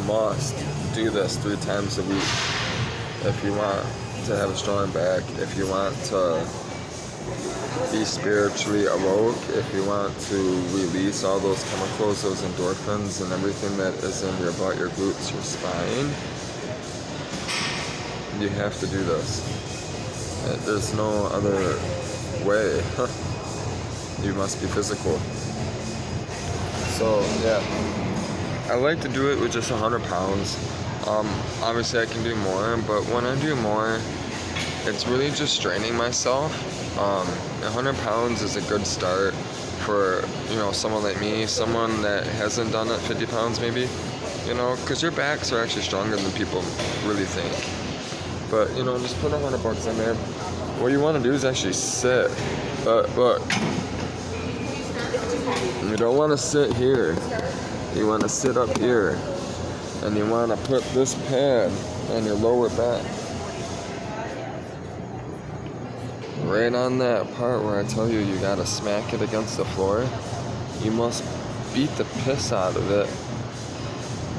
must do this 3 times a week if you want to have a strong back, if you want to be spiritually awoke, if you want to release all those chemicals, those endorphins and everything that is in your butt, your glutes, your spine. You have to do this. There's no other way. You must be physical. So yeah, I like to do it with just 100 pounds. Obviously I can do more, but when I do more, it's really just straining myself. 100 pounds is a good start for, someone like me, someone that hasn't done it, 50 pounds maybe, because your backs are actually stronger than people really think. But, just put $100 in there. What you want to do is actually sit. Look, you don't want to sit here. You want to sit up here. And you want to put this pad on your lower back. Right on that part where I tell you gotta smack it against the floor. You must beat the piss out of it.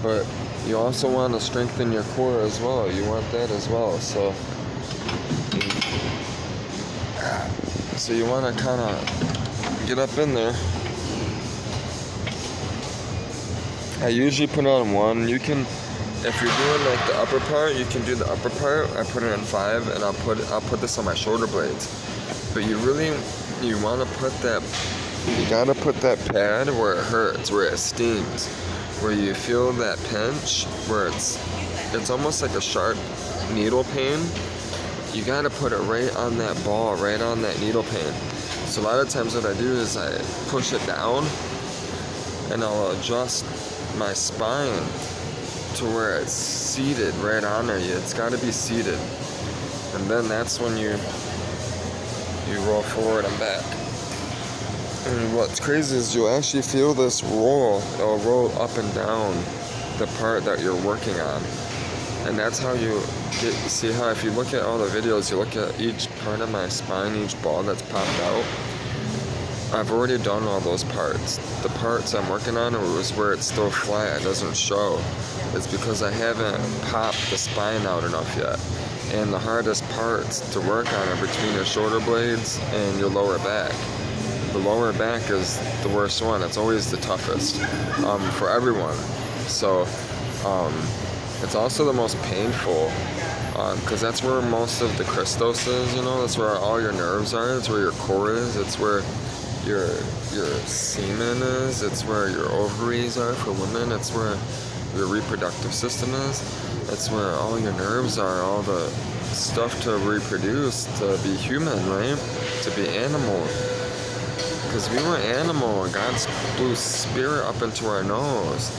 But you also want to strengthen your core as well. You want that as well. So you want to kind of get up in there. I usually put on 1. You can, if you're doing like the upper part, you can do the upper part. I put it in 5, and I'll put this on my shoulder blades. But you want to put that. You gotta put that pad where it hurts, where it stings, where you feel that pinch, where it's almost like a sharp needle pain. You gotta put it right on that ball, right on that needle pain. So a lot of times what I do is I push it down, and I'll adjust my spine to where it's seated right under you. It's got to be seated, and then that's when you roll forward and back. And what's crazy is you'll actually feel this roll. It'll roll up and down the part that you're working on, and that's how you get. See how if you look at all the videos, you look at each part of my spine, each ball that's popped out. I've already done all those parts. The parts I'm working on is where it's still flat, it doesn't show. It's because I haven't popped the spine out enough yet. And the hardest parts to work on are between your shoulder blades and your lower back. The lower back is the worst one. It's always the toughest for everyone. So it's also the most painful because that's where most of the Christos is, that's where all your nerves are, it's where your core is, it's where your semen is, it's where your ovaries are for women, it's where your reproductive system is, it's where all your nerves are, all the stuff to reproduce, to be human, right? To be animal. Because we were animal, and God blew spirit up into our nose,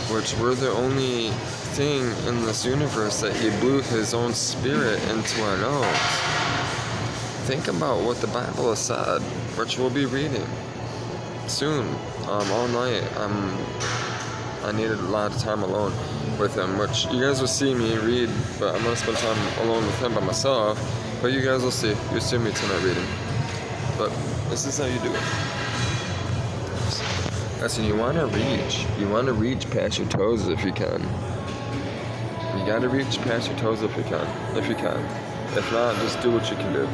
which we're the only thing in this universe that He blew His own spirit into our nose. Think about what the Bible has said, which we'll be reading soon, all night. I needed a lot of time alone with Him, which you guys will see me read, but I'm going to spend time alone with Him by myself, but you guys will see. You'll see me tonight reading. But this is how you do it. Listen, you want to reach past your toes if you can. You got to reach past your toes if you can. If not, just do what you can do.